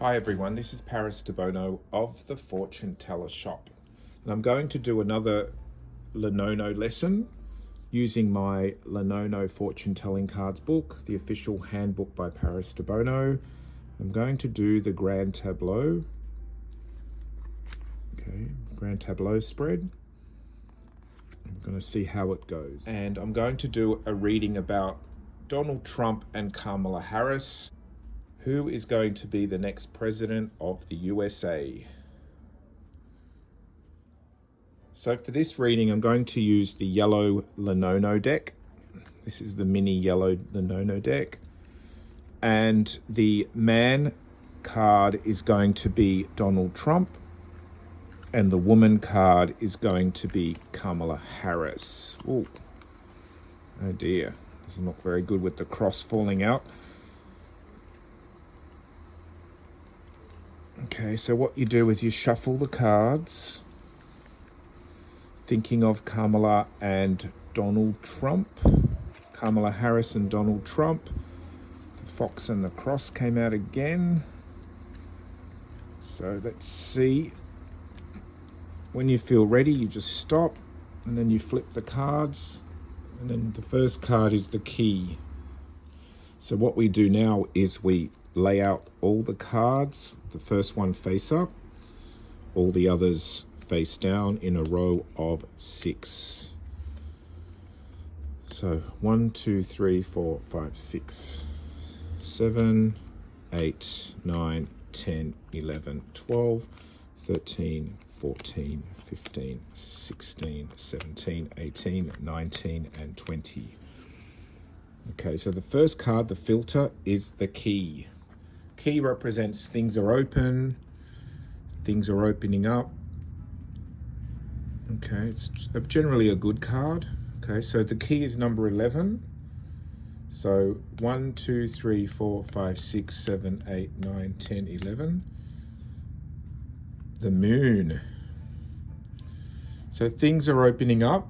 Hi everyone, this is Debono of the Fortune Teller Shop, and I'm going to do another Lenono lesson using my Lenono Fortune Telling Cards book, the official handbook by Debono. I'm going to do the Grand Tableau, Grand Tableau spread. I'm going to see how it goes, and I'm going to do a reading about Donald Trump and Kamala Harris. Who is going to be the next president of the USA? So for this reading, I'm going to use the yellow Lenono deck. This is the mini yellow Lenono deck. And the man card is going to be Donald Trump. And the woman card is going to be Kamala Harris. Ooh. Oh dear, doesn't look very good with the cross falling out. Okay, so what you do is you shuffle the cards, thinking of Kamala and Donald Trump. Kamala Harris and Donald Trump. The fox and the cross came out again. So let's see. When you feel ready, you just stop, and then you flip the cards, and then the first card is the key. So what we do now is we lay out all the cards, the first one face up, all the others face down in a row of 6. So 1, 2, 3, 4, 5, 6, 7, 8, 9, 10, 11, 12, 13, 14, 15, 16, 17, 18, 19, and 20. Okay, so the first card, the filter, is the key. Key represents things are open, things are opening up. Okay, it's generally a good card. Okay, so the key is number 11. So 1, 2, 3, 4, 5, 6, 7, 8, 9, 10, 11. The moon. So things are opening up,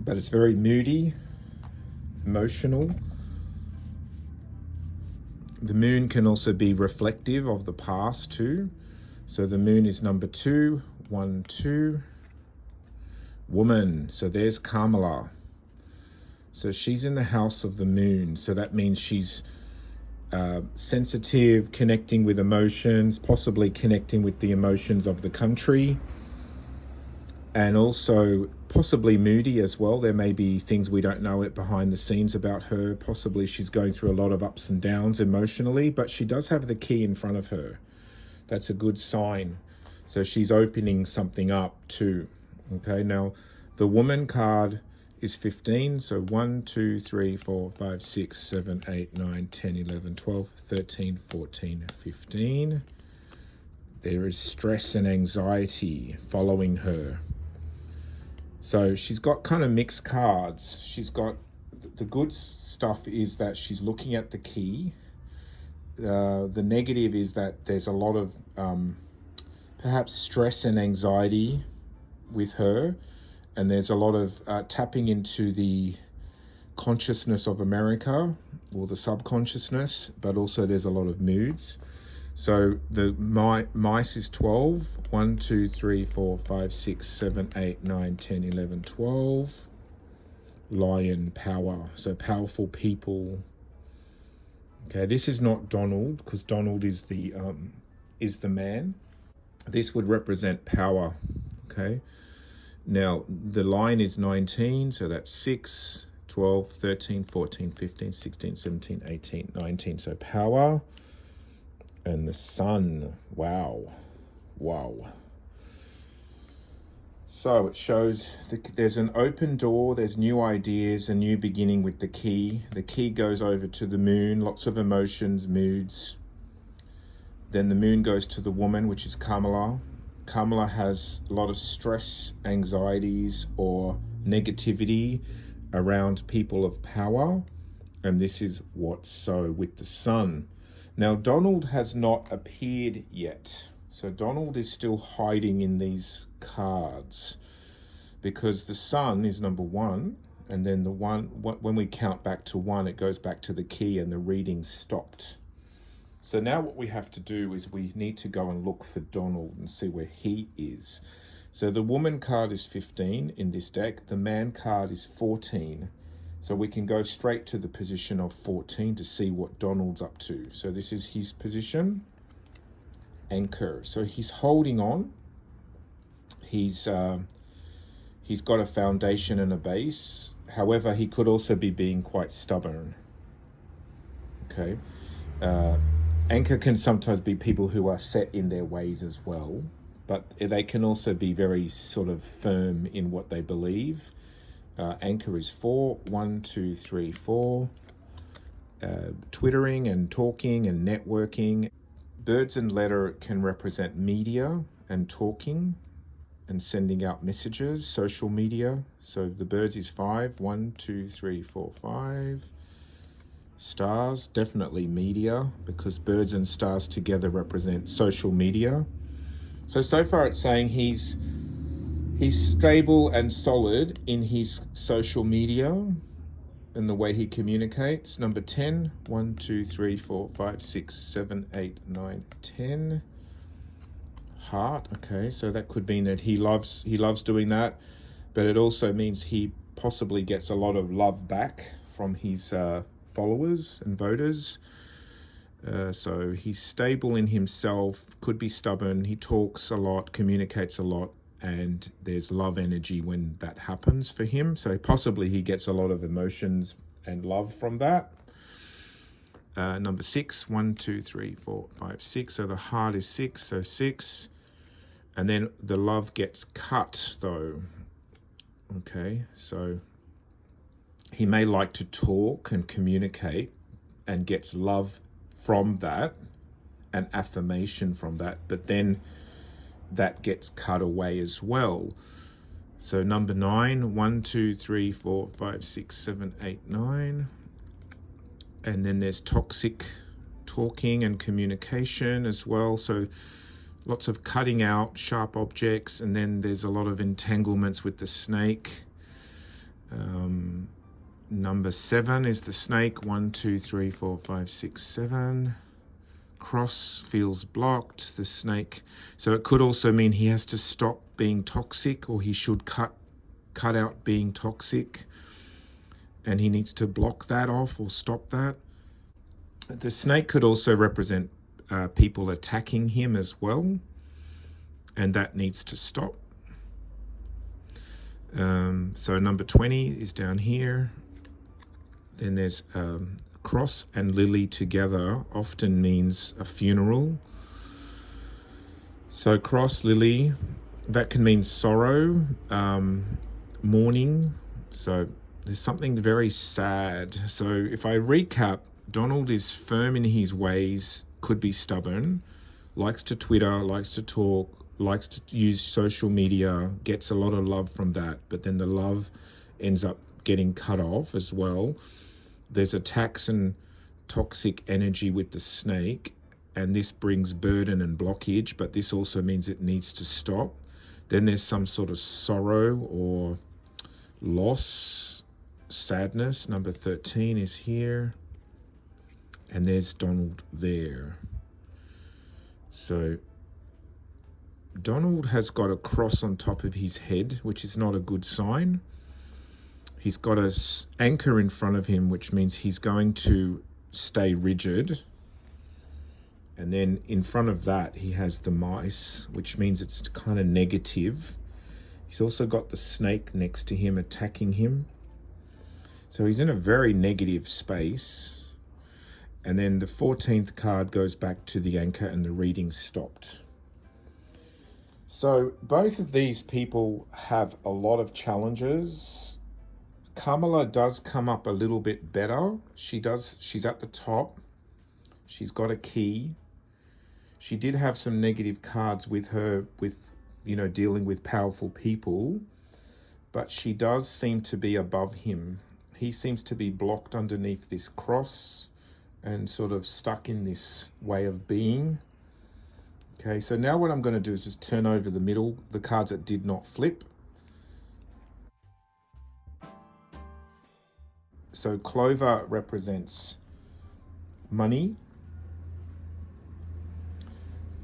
but it's very moody, emotional. The moon can also be reflective of the past too. So the moon is number 2, 1, 2. Woman, so there's Kamala. So she's in the house of the moon. So that means she's sensitive, connecting with emotions, possibly connecting with the emotions of the country. And also possibly moody as well. There may be things we don't know behind the scenes about her. Possibly she's going through a lot of ups and downs emotionally, but she does have the key in front of her. That's a good sign. So she's opening something up too. Okay, now the woman card is 15. So 1, 2, 3, 4, 5, 6, 7, 8, 9, 10, 11, 12, 13, 14, 15. There is stress and anxiety following her. So she's got kind of mixed cards. She's got, the good stuff is that she's looking at the key. The negative is that there's a lot of perhaps stress and anxiety with her. And there's a lot of tapping into the consciousness of America, or the subconsciousness, but also there's a lot of moods. So the mice is 12. 1, 2, 3, 4, 5, 6, 7, 8, 9, 10, 11, 12. Lion, power. So powerful people. Okay, this is not Donald, because Donald is the man. This would represent power. Okay. Now the line is 19, so that's 6, 12, 13, 14, 15, 16, 17, 18, 19. So power. And the sun, wow. So it shows there's an open door, there's new ideas, a new beginning with the key. The key goes over to the moon, lots of emotions, moods. Then the moon goes to the woman, which is Kamala. Kamala has a lot of stress, anxieties, or negativity around people of power. And this is what's so with the sun. Now, Donald has not appeared yet. So Donald is still hiding in these cards because the sun is number 1. And then when we count back to 1, it goes back to the key and the reading stopped. So now what we have to do is we need to go and look for Donald and see where he is. So the woman card is 15 in this deck. The man card is 14. So we can go straight to the position of 14 to see what Donald's up to. So this is his position. Anchor. So he's holding on. He's got a foundation and a base. However, he could also be being quite stubborn. Okay. Anchor can sometimes be people who are set in their ways as well, but they can also be very sort of firm in what they believe. Anchor is 4, 1, 2, 3, 4. Twittering and talking and networking. Birds and letter can represent media and talking and sending out messages, social media. So the birds is 5, 1, 2, 3, 4, 5. Stars, definitely media, because birds and stars together represent social media. So far it's saying he's stable and solid in his social media and the way he communicates. Number 10, 1, 2, 3, 4, 5, 6, 7, 8, 9, 10. Heart, okay, so that could mean that he loves doing that, but it also means he possibly gets a lot of love back from his followers and voters. So he's stable in himself, could be stubborn, he talks a lot, communicates a lot, and there's love energy when that happens for him. So possibly he gets a lot of emotions and love from that. Number 6, 1, 2, 3, 4, 5, 6. So the heart is 6, so 6. And then the love gets cut though. Okay, so he may like to talk and communicate and gets love from that and affirmation from that, but then that gets cut away as well. So number 9, 1, 2, 3, 4, 5, 6, 7, 8, 9. And then there's toxic talking and communication as well. So lots of cutting out sharp objects, and then there's a lot of entanglements with the snake. Number 7 is the snake. 1, 2, 3, 4, 5, 6, 7. Cross feels blocked, the snake. So it could also mean he has to stop being toxic, or he should cut out being toxic, and he needs to block that off or stop that. The snake could also represent people attacking him as well, and that needs to stop. So number 20 is down here. Then there's cross and lily together often means a funeral. So cross, lily, that can mean sorrow, mourning. So there's something very sad. So if I recap, Donald is firm in his ways, could be stubborn, likes to Twitter, likes to talk, likes to use social media, gets a lot of love from that, but then the love ends up getting cut off as well. There's attacks and toxic energy with the snake, and this brings burden and blockage, but this also means it needs to stop. Then there's some sort of sorrow or loss, sadness. Number 13 is here, and there's Donald there. So Donald has got a cross on top of his head, which is not a good sign. He's got an anchor in front of him, which means he's going to stay rigid. And then in front of that, he has the mice, which means it's kind of negative. He's also got the snake next to him attacking him. So he's in a very negative space. And then the 14th card goes back to the anchor and the reading stopped. So both of these people have a lot of challenges. Kamala does come up a little bit better. She's at the top. She's got a key. She did have some negative cards with her, dealing with powerful people, but she does seem to be above him. He seems to be blocked underneath this cross and sort of stuck in this way of being. Okay, so now what I'm going to do is just turn over the middle, the cards that did not flip. So Clover represents money.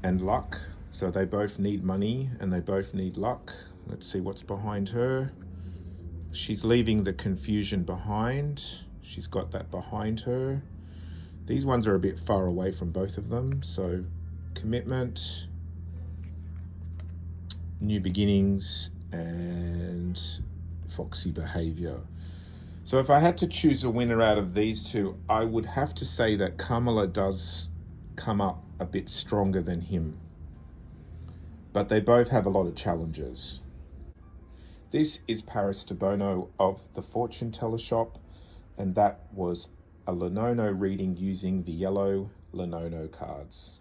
and luck. So they both need money and they both need luck. Let's see what's behind her. She's leaving the confusion behind. She's got that behind her. These ones are a bit far away from both of them. So commitment, new beginnings, and foxy behavior. So if I had to choose a winner out of these two, I would have to say that Kamala does come up a bit stronger than him. But they both have a lot of challenges. This is Paris Debono of the Fortune Teller Shop, and that was a Lenono reading using the yellow Lenono cards.